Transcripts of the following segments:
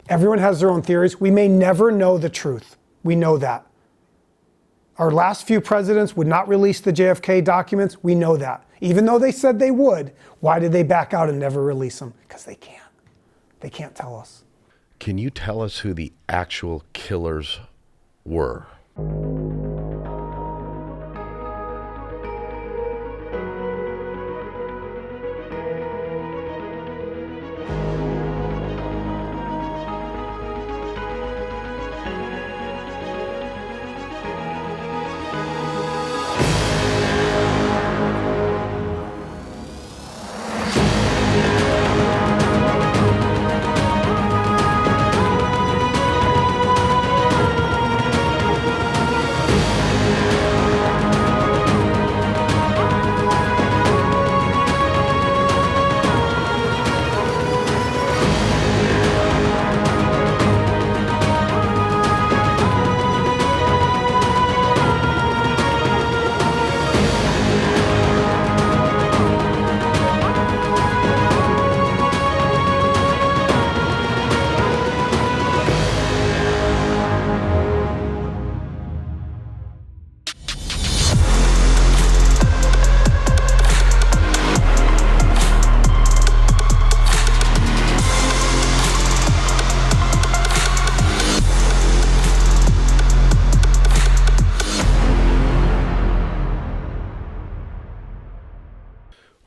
Everyone has their own theories. We may never know the truth. We know that. Our last few presidents would not release the JFK documents. We know that. Even though they said they would, why did they back out and never release them? Because they can't. They can't tell us. Can you tell us who the actual killers were?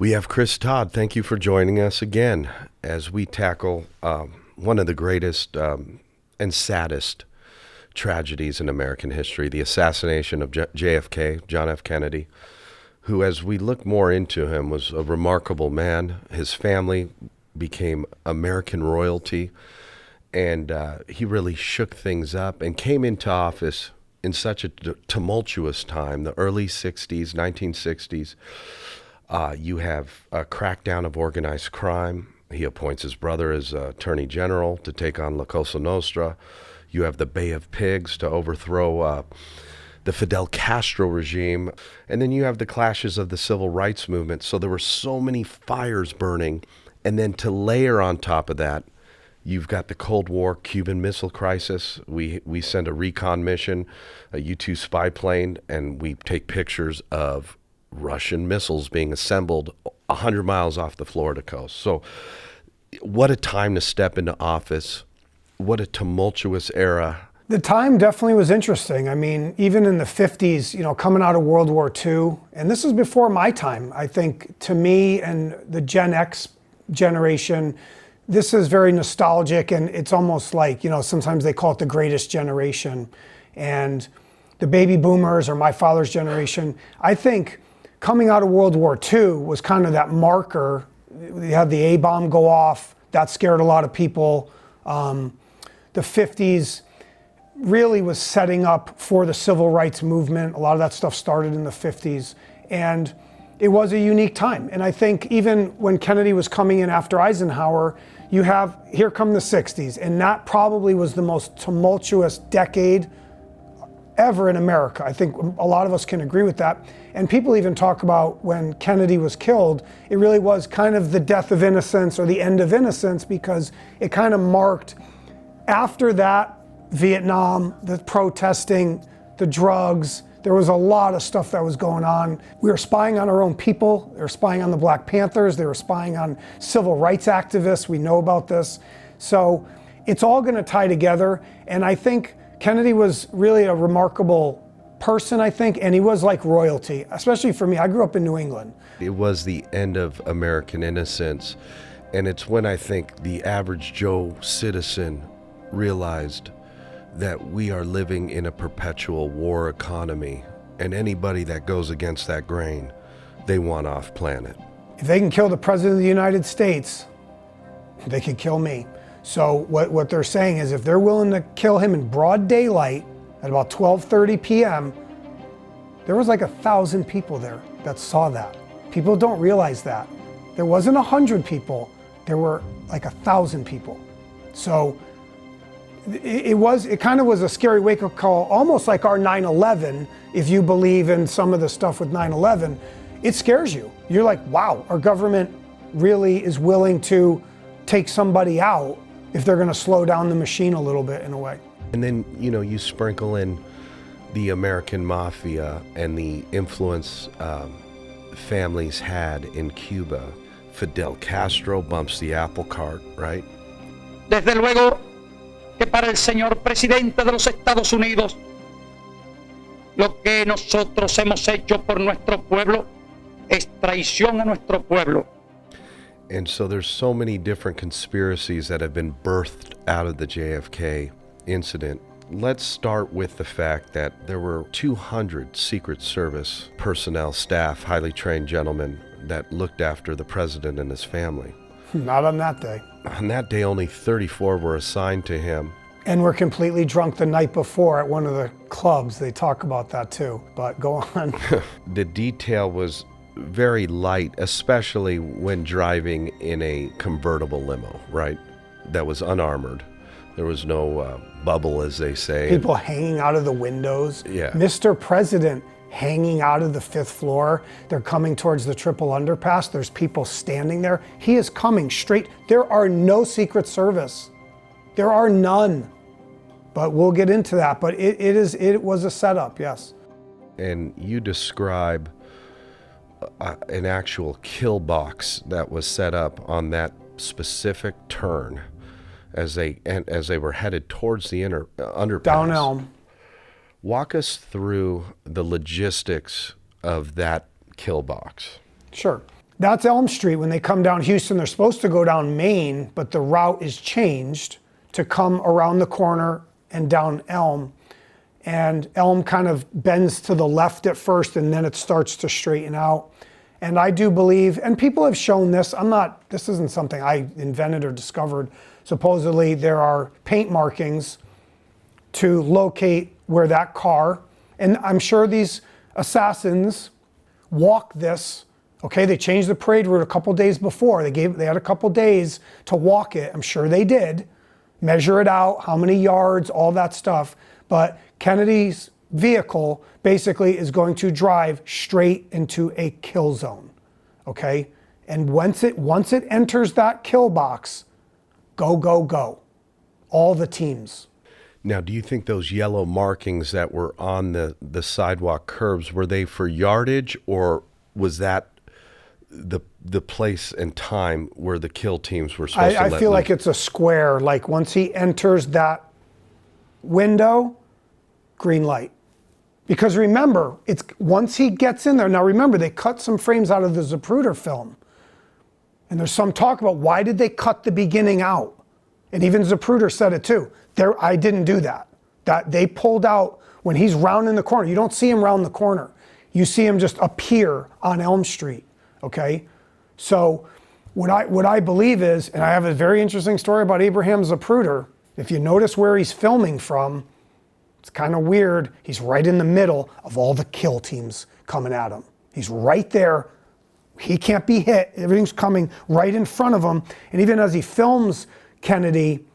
We have Chris Todd. Thank you for joining us again as we tackle one of the greatest and saddest tragedies in American history, the assassination of JFK, John F. Kennedy, who, as we look more into him, was a remarkable man. His family became American royalty, and he really shook things up and came into office in such a tumultuous time, the early 60s, 1960s. You have a crackdown of organized crime. He appoints his brother as Attorney General to take on La Cosa Nostra. You have the Bay of Pigs to overthrow the Fidel Castro regime. And then you have the clashes of the civil rights movement. So there were so many fires burning. And then to layer on top of that, you've got the Cold War Cuban Missile Crisis. We send a recon mission, a U-2 spy plane, and we take pictures of Russian missiles being assembled 100 miles off the Florida coast. So what a time to step into office. What a tumultuous era. The time definitely was interesting. I mean, even in the 50s, coming out of World War II, and this is before my time, I think, to me and the Gen X generation, this is very nostalgic, and it's almost like, sometimes they call it the greatest generation. And the baby boomers, or my father's generation, I think coming out of World War II was kind of that marker. You had the A-bomb go off. That scared a lot of people. The 50s really was setting up for the civil rights movement. A lot of that stuff started in the 50s. And it was a unique time. And I think even when Kennedy was coming in after Eisenhower, here come the 60s. And that probably was the most tumultuous decade ever in America. I think a lot of us can agree with that. And people even talk about when Kennedy was killed, it really was kind of the death of innocence or the end of innocence, because it kind of marked, after that, Vietnam, the protesting, the drugs, there was a lot of stuff that was going on. We were spying on our own people. They were spying on the Black Panthers. They were spying on civil rights activists. We know about this. So it's all going to tie together. And I think Kennedy was really a remarkable person, I think, and he was like royalty, especially for me. I grew up in New England. It was the end of American innocence, and it's when I think the average Joe citizen realized that we are living in a perpetual war economy, and anybody that goes against that grain, they want off planet. If they can kill the President of the United States, they can kill me. So what they're saying is, if they're willing to kill him in broad daylight at about 12:30 p.m., there was like 1,000 people there that saw that. People don't realize that. There wasn't 100 people, there were like 1,000 people. So it kind of was a scary wake-up call, almost like our 9/11. If you believe in some of the stuff with 9/11, it scares you. You're like, wow, our government really is willing to take somebody out if they're going to slow down the machine a little bit in a way. And then, you know, you sprinkle in the American mafia and the influence families had in Cuba. Fidel Castro bumps the apple cart, right? Desde luego que para el señor presidente de los Estados Unidos, lo que nosotros hemos hecho por nuestro pueblo es traición a nuestro pueblo. And so there's so many different conspiracies that have been birthed out of the JFK incident. Let's start with the fact that there were 200 Secret Service personnel, staff, highly trained gentlemen that looked after the president and his family. Not on that day. On that day, only 34 were assigned to him. And were completely drunk the night before at one of the clubs. They talk about that too, but go on. The detail was very light, especially when driving in a convertible limo, right? That was unarmored. There was no bubble, as they say. People hanging out of the windows. Yeah. Mr. President hanging out of the 5th floor. They're coming towards the triple underpass. There's people standing there. He is coming straight. There are no Secret Service. There are none. But we'll get into that. But it was a setup, yes. And you describe an actual kill box that was set up on that specific turn as they were headed towards the underpass. Down Elm. Walk us through the logistics of that kill box. Sure. That's Elm Street. When they come down Houston, they're supposed to go down Main, but the route is changed to come around the corner and down Elm. And Elm kind of bends to the left at first, and then it starts to straighten out. And I do believe, and people have shown this, this isn't something I invented or discovered. Supposedly there are paint markings to locate where that car, and I'm sure these assassins walk this, okay, they changed the parade route a couple days before. They had a couple days to walk it. I'm sure they did. Measure it out, how many yards, all that stuff. But Kennedy's vehicle basically is going to drive straight into a kill zone, okay? And once it enters that kill box, go, go, go. All the teams. Now, do you think those yellow markings that were on the sidewalk curbs, were they for yardage, or was that the place and time where the kill teams were supposed to let I feel like it's a square. Like once he enters that window, green light. Because remember, it's once he gets in there, now remember, they cut some frames out of the Zapruder film. And there's some talk about why did they cut the beginning out? And even Zapruder said it too. I didn't do that. That they pulled out when he's rounding the corner. You don't see him round the corner. You see him just appear on Elm Street, okay? So what I believe is, and I have a very interesting story about Abraham Zapruder. If you notice where he's filming from, it's kind of weird. He's right in the middle of all the kill teams coming at him. He's right there. He can't be hit. Everything's coming right in front of him. And even as he films Kennedy,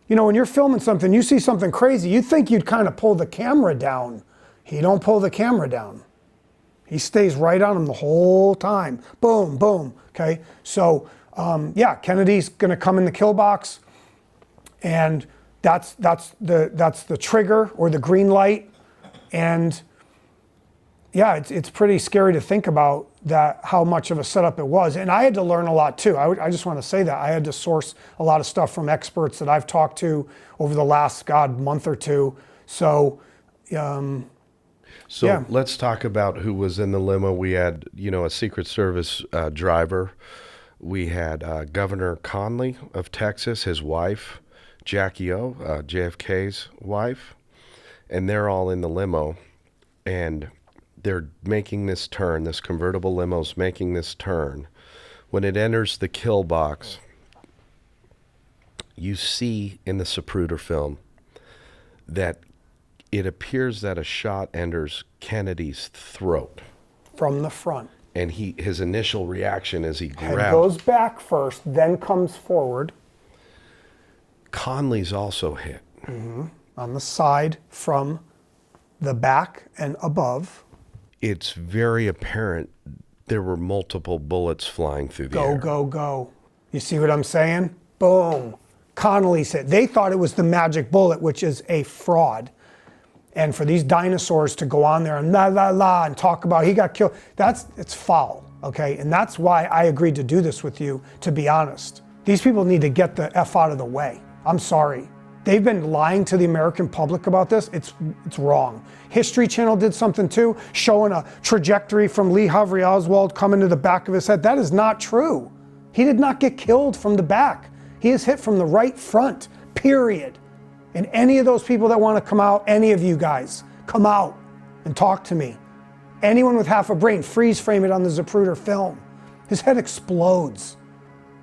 you know, when you're filming something, you see something crazy, you'd think you'd kind of pull the camera down. He don't pull the camera down. He stays right on him the whole time. Boom, boom, okay? So, yeah, Kennedy's gonna come in the kill box, and that's the trigger or the green light. And yeah, it's pretty scary to think about that, how much of a setup it was. And I had to learn a lot too. I just want to say that. I had to source a lot of stuff from experts that I've talked to over the last, month or two. So, yeah. Let's talk about who was in the limo. We had, a Secret Service driver. We had Governor Conley of Texas, his wife, Jackie O, JFK's wife, and they're all in the limo. And they're making this turn, this convertible limo's making this turn. When it enters the kill box, you see in the Zapruder film that it appears that a shot enters Kennedy's throat. From the front. And his initial reaction is he grabs. Head goes back first, then comes forward. Conley's also hit. Mm-hmm. On the side from the back and above. It's very apparent there were multiple bullets flying through the air. Go, go, go. You see what I'm saying? Boom. Connolly's hit. They thought it was the magic bullet, which is a fraud. And for these dinosaurs to go on there and la la la and talk about he got killed, it's foul, okay? And that's why I agreed to do this with you, to be honest. These people need to get the F out of the way. I'm sorry. They've been lying to the American public about this. It's wrong. History Channel did something too, showing a trajectory from Lee Harvey Oswald coming to the back of his head. That is not true. He did not get killed from the back. He is hit from the right front, period. And any of those people that want to come out, any of you guys, come out and talk to me. Anyone with half a brain, freeze frame it on the Zapruder film. His head explodes.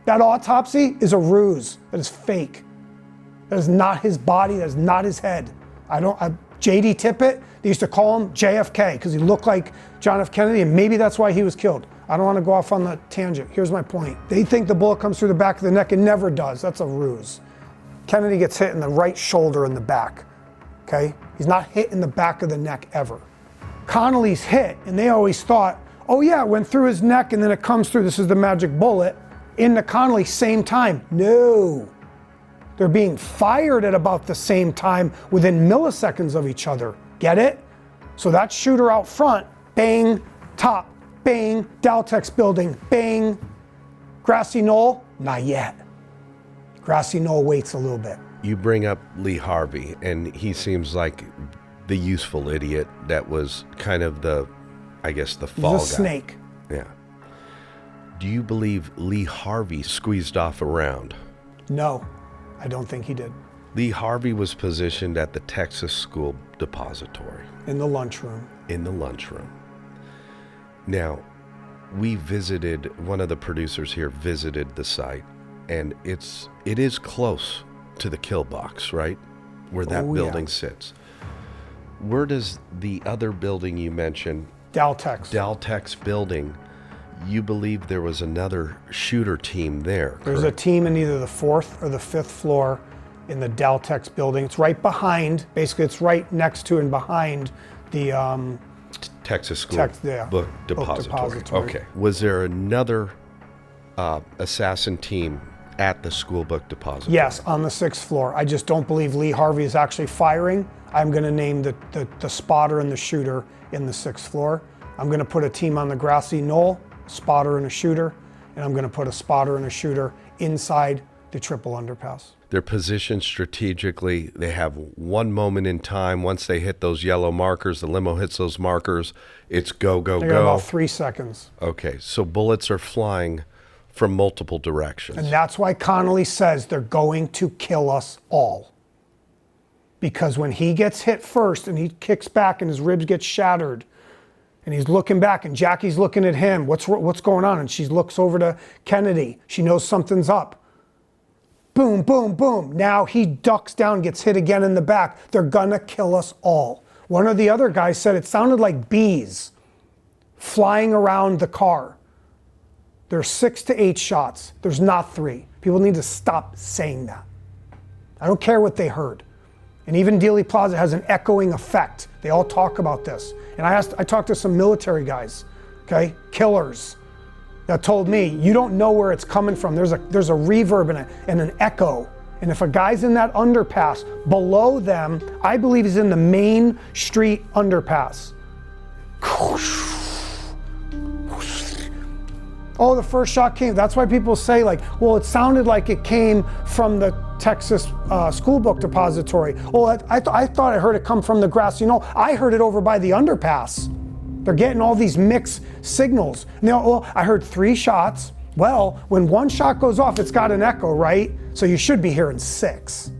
That autopsy is a ruse. That is fake. That is not his body. That is not his head. J.D. Tippit, they used to call him JFK because he looked like John F. Kennedy, and maybe that's why he was killed. I don't want to go off on the tangent. Here's my point. They think the bullet comes through the back of the neck. It never does. That's a ruse. Kennedy gets hit in the right shoulder in the back, okay? He's not hit in the back of the neck ever. Connolly's hit, and they always thought, oh yeah, it went through his neck and then it comes through, this is the magic bullet, into Connolly, same time. No. They're being fired at about the same time within milliseconds of each other. Get it? So that shooter out front, bang, top, bang, Daltex building, bang. Grassy Knoll, not yet. Grassy Knoll waits a little bit. You bring up Lee Harvey, and he seems like the useful idiot that was kind of the fall guy. He's a snake. Yeah. Do you believe Lee Harvey squeezed off a round? No, I don't think he did. Lee Harvey was positioned at the Texas School Depository. In the lunchroom. In the lunchroom. Now, one of the producers here visited the site, and it is close to the kill box, right? Where that building sits. Where does the other building you mentioned, Daltex building, you believe there was another shooter team there, There's correct? a team in either the 4th or the 5th floor in the Daltex building. It's right behind, basically it's right next to and behind the Texas School Book Depository. Okay. Was there another assassin team at the School Book Depository? Yes, on the 6th floor. I just don't believe Lee Harvey is actually firing. I'm going to name the spotter and the shooter in the 6th floor. I'm going to put a team on the Grassy Knoll, spotter and a shooter, and I'm going to put a spotter and a shooter inside the triple underpass. They're positioned strategically. They have one moment in time. Once they hit those yellow markers, the limo hits those markers, it's go, go, They go. got about 3 seconds. Okay, so bullets are flying from multiple directions. And that's why Connolly says they're going to kill us all. Because when he gets hit first and he kicks back and his ribs get shattered, and he's looking back and Jackie's looking at him, what's going on? And she looks over to Kennedy. She knows something's up. Boom, boom, boom. Now he ducks down, gets hit again in the back. They're gonna kill us all. One of the other guys said it sounded like bees flying around the car. There's 6 to 8 shots. There's not 3. People need to stop saying that. I don't care what they heard. And even Dealey Plaza has an echoing effect. They all talk about this. And I talked to some military guys, okay, killers, that told me, you don't know where it's coming from. There's a reverb and an echo. And if a guy's in that underpass, below them, I believe he's in the main street underpass. Oh, the first shot came. That's why people say, like, well, it sounded like it came from the Texas School Book Depository. Oh, I thought I heard it come from the Grassy Knoll. I heard it over by the underpass. They're getting all these mixed signals. And they're, well, I heard 3 shots. Well, when one shot goes off, it's got an echo, right? So you should be hearing 6.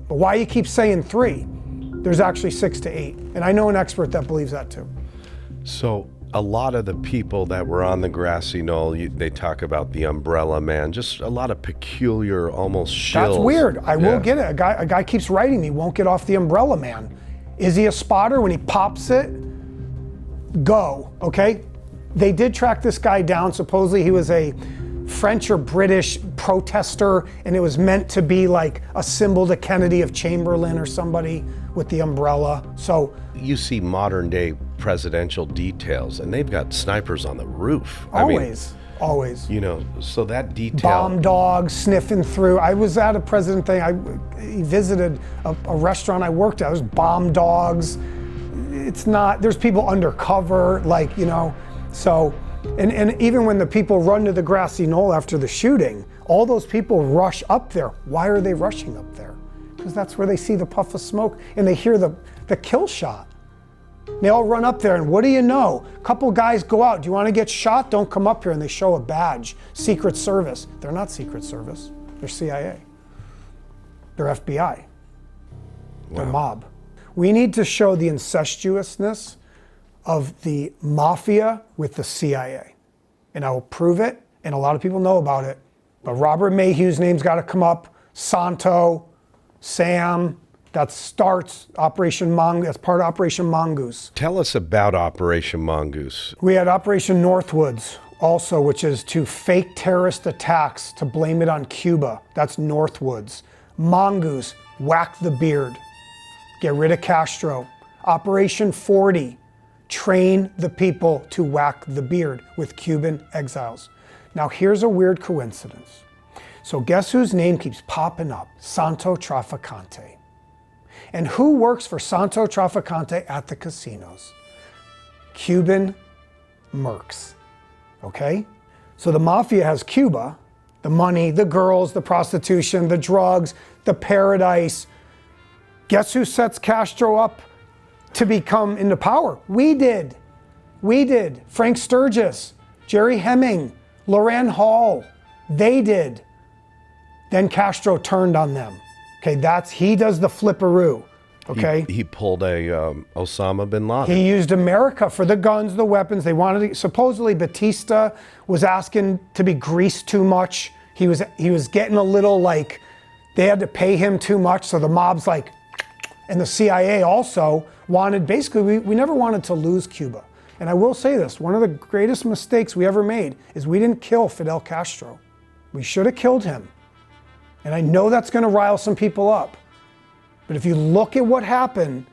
But why you keep saying 3? There's actually 6 to 8. And I know an expert that believes that too. So a lot of the people that were on the Grassy Knoll, they talk about the umbrella man, just a lot of peculiar, almost shills. That's weird. I will get it. A guy keeps writing me, won't get off the umbrella man. Is he a spotter? When he pops it, go, okay? They did track this guy down. Supposedly he was a French or British protester, and it was meant to be like a symbol to Kennedy of Chamberlain or somebody with the umbrella. So you see modern day presidential details, and they've got snipers on the roof. Always. always. You know, so that detail. Bomb dogs sniffing through. I was at a president thing. He visited a restaurant I worked at. It was bomb dogs. It's not, there's people undercover, like, you know, so, and even when the people run to the grassy knoll after the shooting, all those people rush up there. Why are they rushing up there? Because that's where they see the puff of smoke and they hear the kill shot. They all run up there, and what do you know? A couple guys go out. Do you want to get shot? Don't come up here. And they show a badge. Secret Service. They're not Secret Service. They're CIA. They're FBI. They're mob. We need to show the incestuousness of the mafia with the CIA. And I will prove it, and a lot of people know about it. But Robert Mayhew's name's got to come up. Santo, Sam. That starts Operation Mongoose. That's part of Operation Mongoose. Tell us about Operation Mongoose. We had Operation Northwoods also, which is to fake terrorist attacks to blame it on Cuba. That's Northwoods. Mongoose, whack the beard. Get rid of Castro. Operation 40, train the people to whack the beard with Cuban exiles. Now here's a weird coincidence. So guess whose name keeps popping up? Santo Trafficante. And who works for Santo Trafficante at the casinos? Cuban mercs, okay? So the mafia has Cuba, the money, the girls, the prostitution, the drugs, the paradise. Guess who sets Castro up to become into power? We did. We did. Frank Sturgis, Jerry Hemming, Loran Hall. They did. Then Castro turned on them. Okay, he does the flipperoo, okay? He pulled a Osama bin Laden. He used America for the guns, the weapons. They wanted to, supposedly Batista was asking to be greased too much. He was getting a little like, they had to pay him too much, so the mob's like, and the CIA also wanted, basically, we never wanted to lose Cuba. And I will say this, one of the greatest mistakes we ever made is we didn't kill Fidel Castro. We should have killed him. And I know that's going to rile some people up. But if you look at what happened,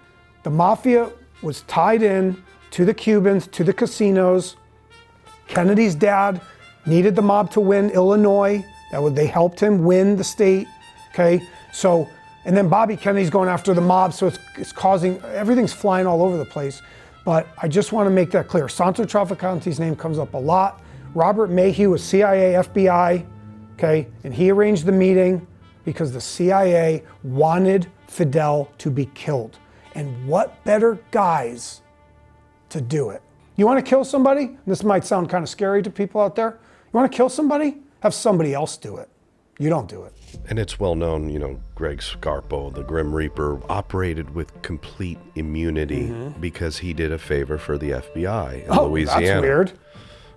the mafia was tied in to the Cubans, to the casinos. Kennedy's dad needed the mob to win Illinois. They helped him win the state, okay? So, and then Bobby Kennedy's going after the mob, so it's causing, everything's flying all over the place. But I just want to make that clear. Santo Trafficante's name comes up a lot. Robert Mayhew was CIA, FBI, okay, and he arranged the meeting because the CIA wanted Fidel to be killed. And what better guys to do it? You want to kill somebody? This might sound kind of scary to people out there. You want to kill somebody? Have somebody else do it. You don't do it. And it's well known, you know, Greg Scarpo, the Grim Reaper, operated with complete immunity because he did a favor for the FBI in Louisiana. That's weird.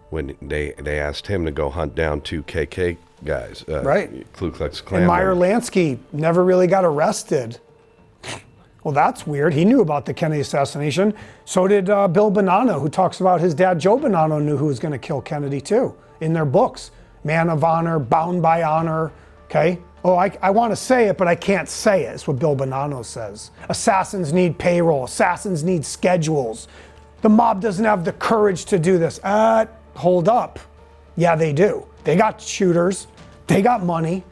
When they asked him to go hunt down 2 KK guys, right? Ku Klux Klan. And Meyer Lansky never really got arrested. Well, that's weird. He knew about the Kennedy assassination. So did Bill Bonanno, who talks about his dad, Joe Bonanno, knew who was going to kill Kennedy too, in their books. Man of Honor, Bound by Honor, okay? Oh, I want to say it, but I can't say it. It's what Bill Bonanno says. Assassins need payroll. Assassins need schedules. The mob doesn't have the courage to do this. Hold up. Yeah, they do. They got shooters. They got money.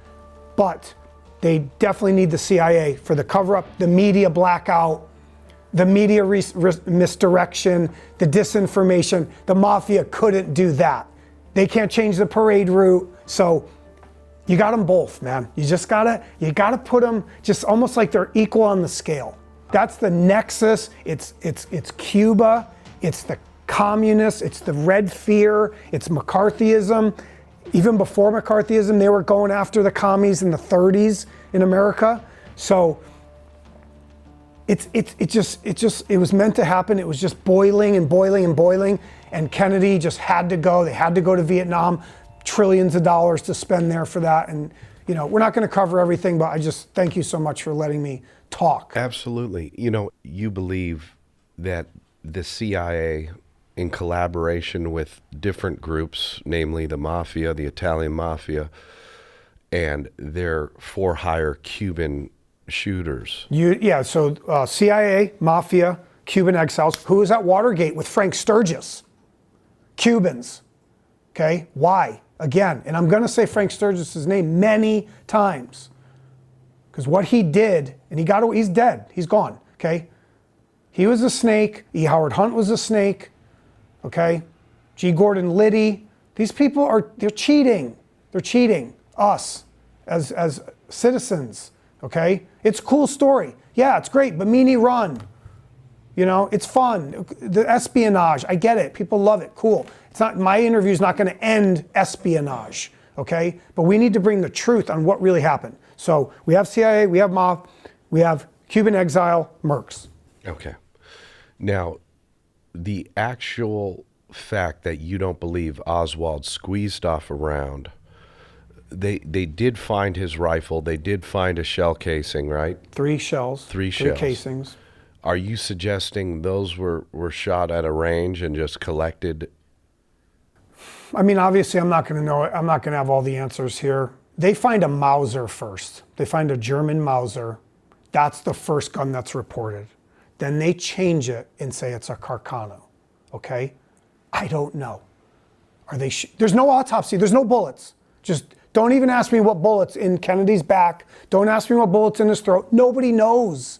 But they definitely need the CIA for the cover-up, the media blackout, the media misdirection, the disinformation. The mafia couldn't do that. They can't change the parade route. So you got them both, man. You gotta put them just almost like they're equal on the scale. That's the nexus. It's Cuba. It's the communists. It's the Red Fear. It's McCarthyism. Even before McCarthyism, they were going after the commies in the 30s in America. So it was meant to happen. It was just boiling and boiling and boiling. And Kennedy just had to go. They had to go to Vietnam. Trillions of dollars to spend there for that. And, you know, we're not going to cover everything, but I just thank you so much for letting me talk. Absolutely. You know, you believe that the CIA, in collaboration with different groups, namely the mafia, the Italian mafia, and their for-hire Cuban shooters. So CIA, mafia, Cuban exiles. Who was at Watergate with Frank Sturgis? Cubans. Okay, why? Again, and I'm gonna say Frank Sturgis's name many times, because what he did, and he's dead, he's gone, okay? He was a snake, E. Howard Hunt was a snake, okay? G. Gordon Liddy, these people they're cheating. They're cheating us as citizens, okay? It's a cool story. Yeah, it's great, but Meany run. You know, it's fun. The espionage, I get it. People love it, cool. It's not, my interview's not gonna end espionage, okay? But we need to bring the truth on what really happened. So we have CIA, we have MOF, we have Cuban exile, Mercs. Okay. Now, the actual fact that you don't believe Oswald squeezed off a round, they did find his rifle, they did find a shell casing, right? 3 shells. Three shells. 3 casings. Are you suggesting those were shot at a range and just collected? I mean, obviously, I'm not going to know it. I'm not going to have all the answers here. They find a Mauser first. They find a German Mauser. That's the first gun that's reported. Then they change it and say it's a Carcano. Okay? I don't know. Are they? There's no autopsy. There's no bullets. Just don't even ask me what bullets in Kennedy's back. Don't ask me what bullets in his throat. Nobody knows.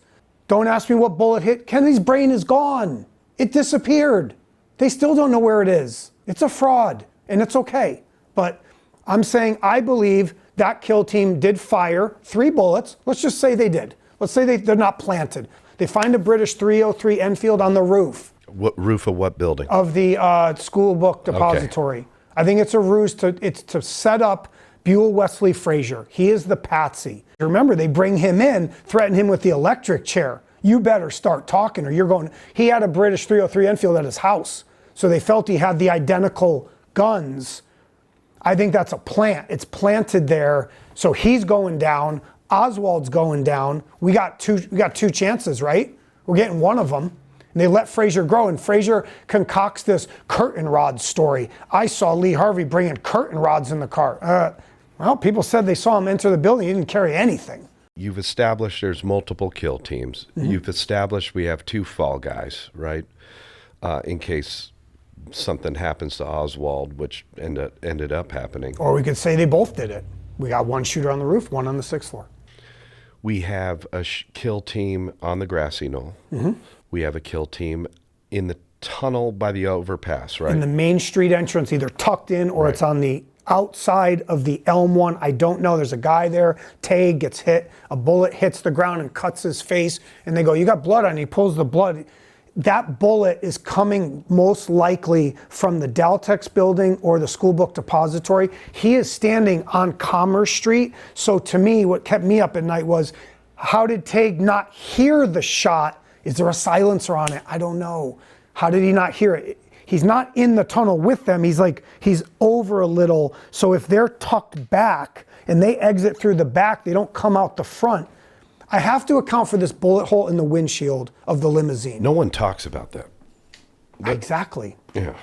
Don't ask me what bullet hit. Kennedy's brain is gone. It disappeared. They still don't know where it is. It's a fraud, and it's okay. But I'm saying I believe that kill team did fire 3 bullets. Let's just say they did. Let's say they're not planted. They find a British .303 Enfield on the roof. What roof of what building? Of the School Book Depository. Okay. I think it's a ruse to set up Buell Wesley Frazier. He is the patsy. Remember, they bring him in, threaten him with the electric chair. You better start talking or you're going. He had a British .303 Enfield at his house. So they felt he had the identical guns. I think that's a plant. It's planted there. So he's going down. Oswald's going down. We got two chances, right? We're getting one of them. And they let Frazier grow, and Frazier concocts this curtain rod story. I saw Lee Harvey bringing curtain rods in the car. Well, people said they saw him enter the building. He didn't carry anything. You've established there's multiple kill teams. Mm-hmm. You've established we have 2 fall guys, right? In case something happens to Oswald, which ended up happening. Or we could say they both did it. We got 1 shooter on the roof, 1 on the 6th floor. We have a kill team on the grassy knoll. Mm-hmm. We have a kill team in the tunnel by the overpass, right? In the main street entrance, either tucked in or it's on the outside of the Elm one. I don't know. There's a guy there. Tay gets hit. A bullet hits the ground and cuts his face. And they go, you got blood on you. He pulls the blood. That bullet is coming most likely from the Daltex building or the School Book Depository. He is standing on Commerce Street. So to me, what kept me up at night was, how did Tague not hear the shot? Is there a silencer on it? I don't know. How did he not hear it? He's not in the tunnel with them. He's over a little. So if they're tucked back and they exit through the back, they don't come out the front. I have to account for this bullet hole in the windshield of the limousine. No one talks about that. Exactly. Yeah.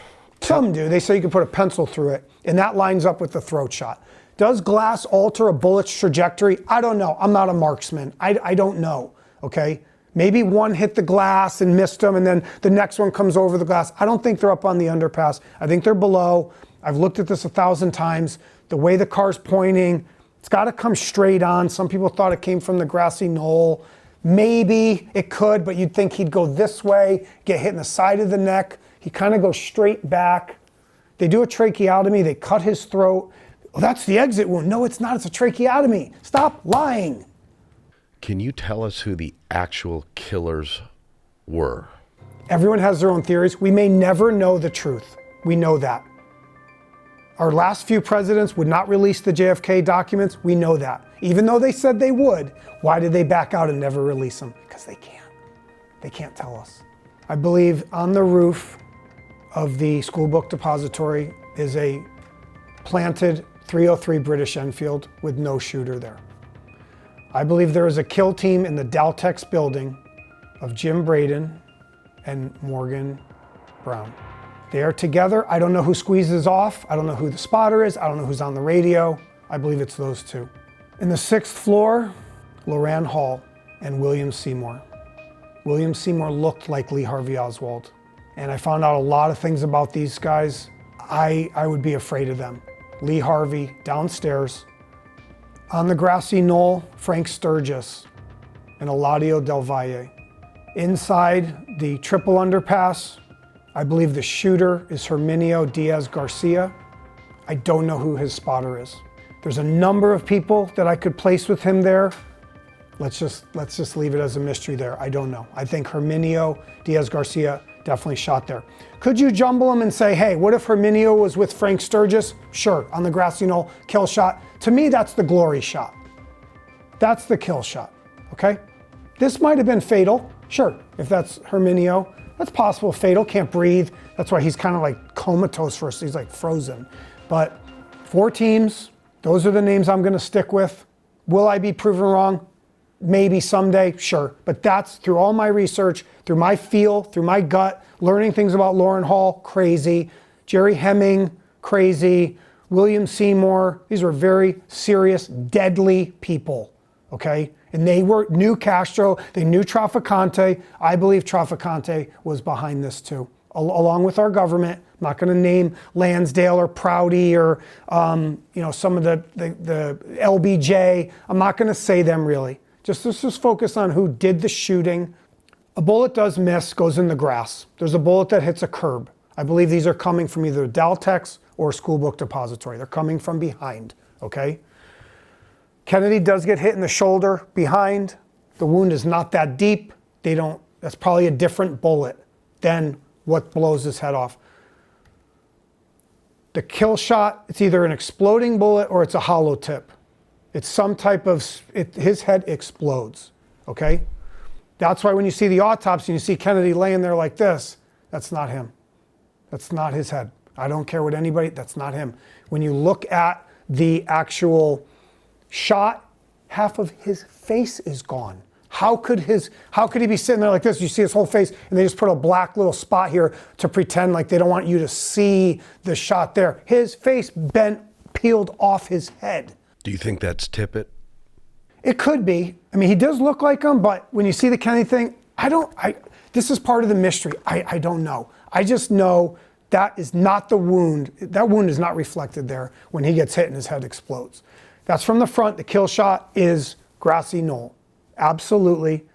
Some do. They say you can put a pencil through it, and that lines up with the throat shot. Does glass alter a bullet's trajectory? I don't know. I'm not a marksman. I don't know, okay? Maybe one hit the glass and missed them, and then the next one comes over the glass. I don't think they're up on the underpass. I think they're below. I've looked at this 1,000 times. The way the car's pointing, it's got to come straight on. Some people thought it came from the grassy knoll. Maybe it could, but you'd think he'd go this way, get hit in the side of the neck. He kind of goes straight back. They do a tracheotomy. They cut his throat. Well, that's the exit wound. No, it's not. It's a tracheotomy. Stop lying. Can you tell us who the actual killers were? Everyone has their own theories. We may never know the truth. We know that. Our last few presidents would not release the JFK documents. We know that. Even though they said they would, why did they back out and never release them? Because they can't. They can't tell us. I believe on the roof of the School Book Depository is a planted .303 British Enfield with no shooter there. I believe there is a kill team in the Daltex building of Jim Braden and Morgan Brown. They are together. I don't know who squeezes off. I don't know who the spotter is. I don't know who's on the radio. I believe it's those 2. In the 6th floor, Loran Hall and William Seymour. William Seymour looked like Lee Harvey Oswald. And I found out a lot of things about these guys. I would be afraid of them. Lee Harvey downstairs. On the grassy knoll, Frank Sturgis and Eladio Del Valle. Inside the triple underpass, I believe the shooter is Herminio Diaz Garcia. I don't know who his spotter is. There's a number of people that I could place with him there. Let's just leave it as a mystery there. I don't know. I think Herminio Diaz Garcia definitely shot there. Could you jumble them and say, hey, what if Herminio was with Frank Sturgis? Sure, on the grassy knoll, kill shot. To me, that's the glory shot. That's the kill shot, okay? This might have been fatal, sure. If that's Herminio, that's possible. Fatal, can't breathe. That's why he's kind of like comatose first. He's like frozen. But 4 teams, those are the names I'm gonna stick with. Will I be proven wrong? Maybe someday, sure. But that's through all my research, through my feel, through my gut, learning things about Lauren Hall, crazy. Jerry Hemming, crazy. William Seymour, these were very serious, deadly people, okay? And they knew Castro, they knew Trafficante. I believe Trafficante was behind this too, along with our government. I'm not gonna name Lansdale or Prouty or some of the LBJ. I'm not gonna say them really. Let's just focus on who did the shooting. A bullet does miss, goes in the grass. There's a bullet that hits a curb. I believe these are coming from either Daltex or School Book Depository. They're coming from behind, okay? Kennedy does get hit in the shoulder behind. The wound is not that deep. That's probably a different bullet than what blows his head off. The kill shot, it's either an exploding bullet or it's a hollow tip. It's some type of, his head explodes, okay? That's why when you see the autopsy and you see Kennedy laying there like this, that's not him. That's not his head. I don't care what anybody, that's not him. When you look at the actual shot, half of his face is gone. How could he be sitting there like this? You see his whole face and they just put a black little spot here to pretend like they don't want you to see the shot there. His face bent, peeled off his head. Do you think that's Tippit? It could be. I mean, he does look like him, but when you see the Kennedy thing, this is part of the mystery. I don't know. I just know that is not the wound. That wound is not reflected there when he gets hit and his head explodes. That's from the front. The kill shot is grassy knoll. Absolutely.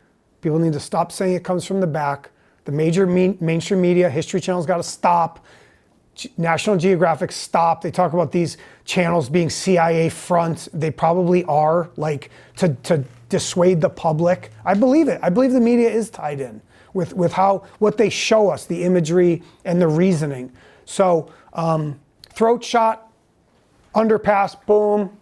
People need to stop saying it comes from the back. The major mainstream media, History Channel's got to stop. National Geographic, stop. They talk about these channels being CIA fronts. They probably are, like, to dissuade the public. I believe it. I believe the media is tied in with what they show us, the imagery and the reasoning. So throat shot, underpass, boom,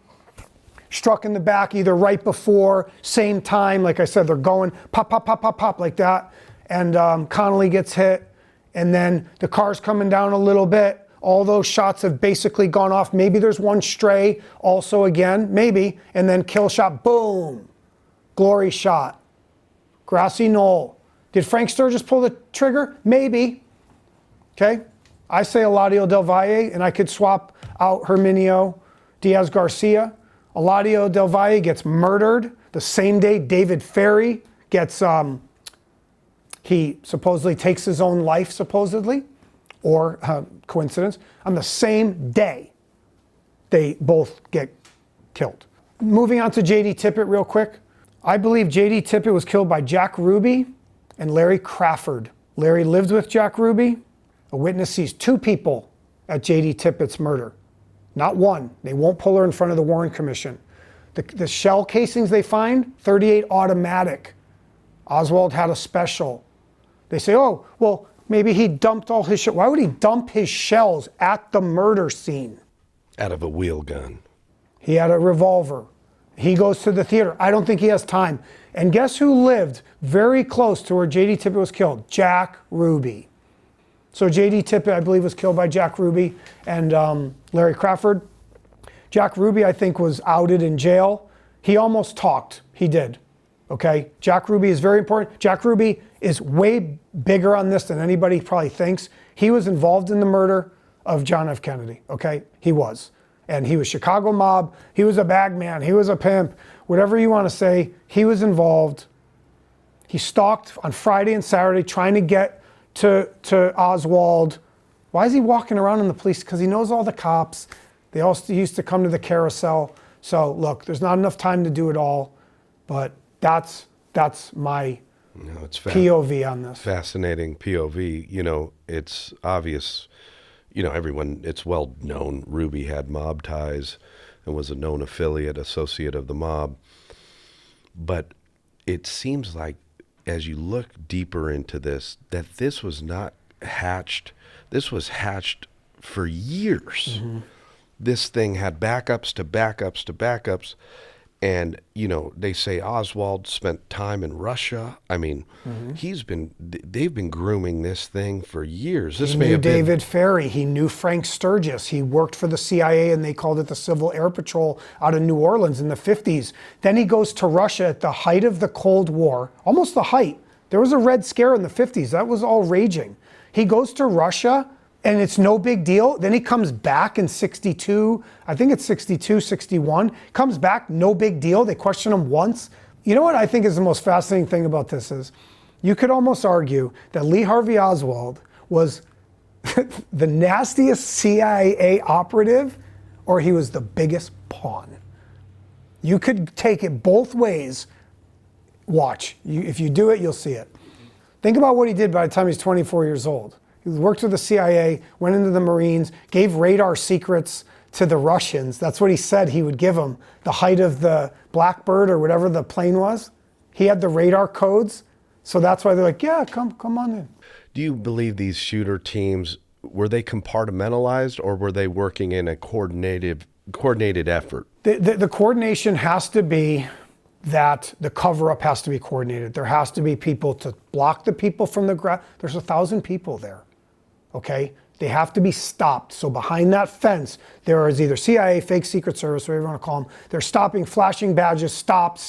struck in the back either right before, same time. Like I said, they're going pop, pop, pop, pop, pop like that. And Connolly gets hit. And then the car's coming down a little bit. All those shots have basically gone off. Maybe there's one stray also again, maybe. And then kill shot, boom. Glory shot. Grassy knoll. Did Frank Sturgis pull the trigger? Maybe. Okay. I say Eladio Del Valle, and I could swap out Herminio Diaz Garcia. Eladio Del Valle gets murdered the same day David Ferry gets... He supposedly takes his own life, supposedly, or coincidence. On the same day, they both get killed. Moving on to J.D. Tippit real quick. I believe J.D. Tippit was killed by Jack Ruby and Larry Crawford. Larry lived with Jack Ruby. A witness sees 2 people at J.D. Tippit's murder. Not one. They won't pull her in front of the Warren Commission. The shell casings they find, 38 automatic. Oswald had a special. They say, oh, well, maybe he dumped all his shells. Why would he dump his shells at the murder scene? Out of a wheel gun. He had a revolver. He goes to the theater. I don't think he has time. And guess who lived very close to where J.D. Tippit was killed? Jack Ruby. So J.D. Tippit, I believe, was killed by Jack Ruby and Larry Crawford. Jack Ruby, I think, was outed in jail. He almost talked. He did. Okay? Jack Ruby is very important. Jack Ruby is way bigger on this than anybody probably thinks. He was involved in the murder of John F. Kennedy, okay? He was. And he was Chicago mob. He was a bag man. He was a pimp. Whatever you want to say, he was involved. He stalked on Friday and Saturday trying to get to Oswald. Why is he walking around in the police? Because he knows all the cops. They also used to come to the carousel. So look, there's not enough time to do it all, but that's my It's POV on this. fascinating POV. You know, it's obvious, you know, everyone, it's well known Ruby had mob ties and was a known associate of the mob. But it seems like as you look deeper into this, that this was not hatched. This was hatched for years. Mm-hmm. This thing had backups to backups to backups. And, you know, they say Oswald spent time in Russia. I mean, they've been grooming this thing for years. This He may knew have been, David Ferry. He knew Frank Sturgis. He worked for the CIA and they called it the Civil Air Patrol out of New Orleans in the 50s. Then he goes to Russia at the height of the Cold War, almost the height. There was a Red Scare in the 50s. That was all raging. He goes to Russia and it's no big deal. Then he comes back in 62, I think it's 62, 61, comes back, no big deal. They question him once. You know what I think is the most fascinating thing about this is, you could almost argue that Lee Harvey Oswald was the nastiest CIA operative, or he was the biggest pawn. You could take it both ways. Watch, if you do it, you'll see it. Think about what he did by the time he's 24 years old. He worked with the CIA, went into the Marines, gave radar secrets to the Russians. That's what he said he would give them. The height of the Blackbird or whatever the plane was. He had the radar codes. So that's why they're like, yeah, come on in. do you believe these shooter teams, were they compartmentalized or were they working in a coordinated effort? The coordination has to be that the cover-up has to be coordinated. There has to be people to block the people from the ground. There's 1,000 people there, okay? They have to be stopped. So behind that fence, there is either CIA, fake Secret Service, whatever you want to call them. They're stopping, flashing badges, stop,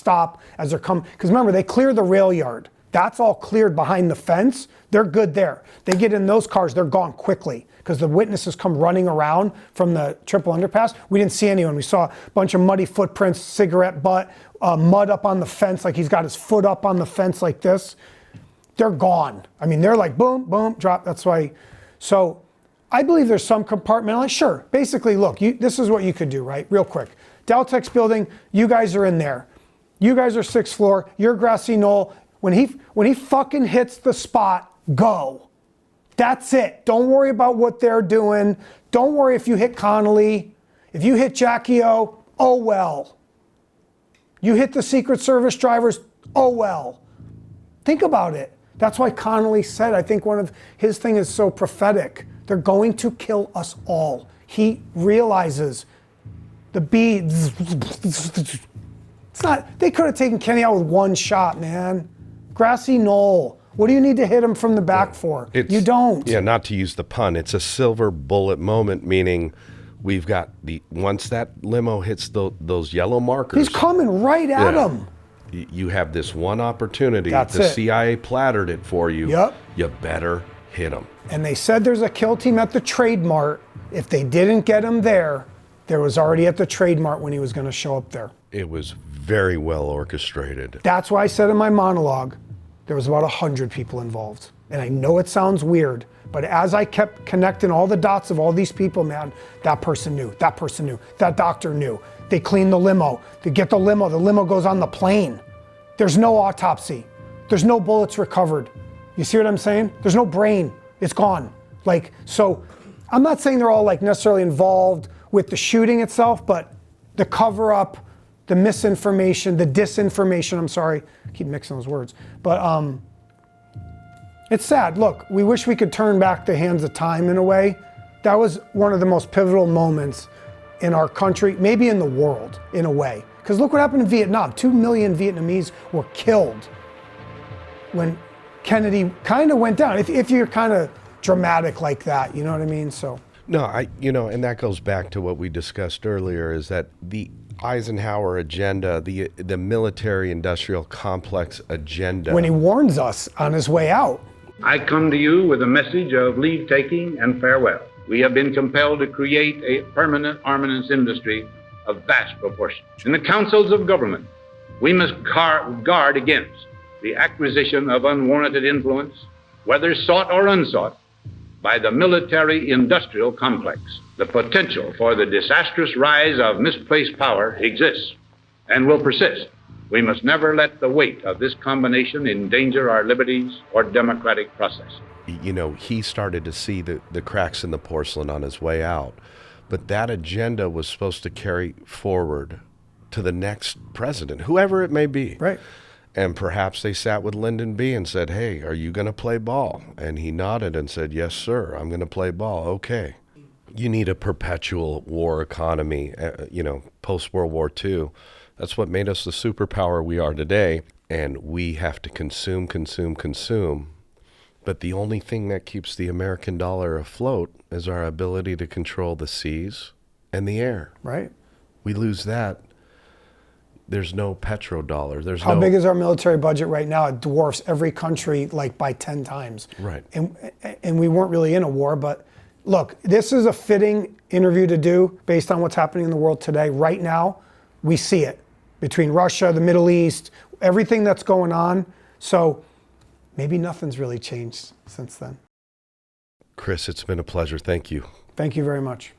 as they're coming. Because remember, they clear the rail yard. That's all cleared behind the fence. They're good there. They get in those cars, they're gone quickly because the witnesses come running around from the triple underpass. We didn't see anyone. We saw a bunch of muddy footprints, cigarette butt, mud up on the fence, like he's got his foot up on the fence like this. They're gone. I mean, they're like boom, boom, drop. That's why. So I believe there's some compartmentalized. Sure. Basically, look, this is what you could do, right? Real quick. Deltex building, you guys are in there. You guys are 6th floor. You're grassy knoll. When he fucking hits the spot, go. That's it. Don't worry about what they're doing. Don't worry if you hit Connolly. If you hit Jackie O, oh well. You hit the Secret Service drivers, oh well. Think about it. That's why Connolly said, I think one of his thing is so prophetic. They're going to kill us all. He realizes the beads. It's not, they could have taken Kenny out with one shot, man. Grassy knoll. What do you need to hit him from the back for? You don't. Yeah, not to use the pun. It's a silver bullet moment, meaning we've got once that limo hits those yellow markers. He's coming right at him. You have this one opportunity. That's the it. CIA plattered it for you. Yep. You better hit him. And they said there's a kill team at the Trade Mart. If they didn't get him there was already at the Trade Mart when he was going to show up there. It was very well orchestrated. That's why I said in my monologue, there was about 100 people involved. And I know it sounds weird, but as I kept connecting all the dots of all these people, man, that person knew, that doctor knew. They cleaned the limo. They get the limo goes on the plane. There's no autopsy. There's no bullets recovered. You see what I'm saying? There's no brain. It's gone. So I'm not saying they're all necessarily involved with the shooting itself, but the cover up, the misinformation, the disinformation, I'm sorry, I keep mixing those words. But it's sad. Look, we wish we could turn back the hands of time in a way. That was one of the most pivotal moments in our country, maybe in the world, in a way. Because look what happened in Vietnam. 2 million Vietnamese were killed when Kennedy kind of went down. If you're kind of dramatic like that, you know what I mean? So. No, and that goes back to what we discussed earlier, is that the Eisenhower agenda, the military-industrial complex agenda. When he warns us on his way out. I come to you with a message of leave-taking and farewell. We have been compelled to create a permanent armaments industry of vast proportions. In the councils of government, we must guard against the acquisition of unwarranted influence, whether sought or unsought, by the military-industrial complex. The potential for the disastrous rise of misplaced power exists and will persist. We must never let the weight of this combination endanger our liberties or democratic process. You know, he started to see the cracks in the porcelain on his way out, but that agenda was supposed to carry forward to the next president, whoever it may be. Right. And perhaps they sat with Lyndon B. and said, hey, are you going to play ball? And he nodded and said, yes, sir, I'm going to play ball. Okay. You need a perpetual war economy, post-World War II. That's what made us the superpower we are today. And we have to consume. But the only thing that keeps the American dollar afloat is our ability to control the seas and the air. Right. We lose that. There's no petrodollar. How big is our military budget right now? It dwarfs every country like by 10 times. Right. And we weren't really in a war, but look, this is a fitting interview to do based on what's happening in the world today. Right now, we see it between Russia, the Middle East, everything that's going on. So maybe nothing's really changed since then. Chris, it's been a pleasure. Thank you. Thank you very much.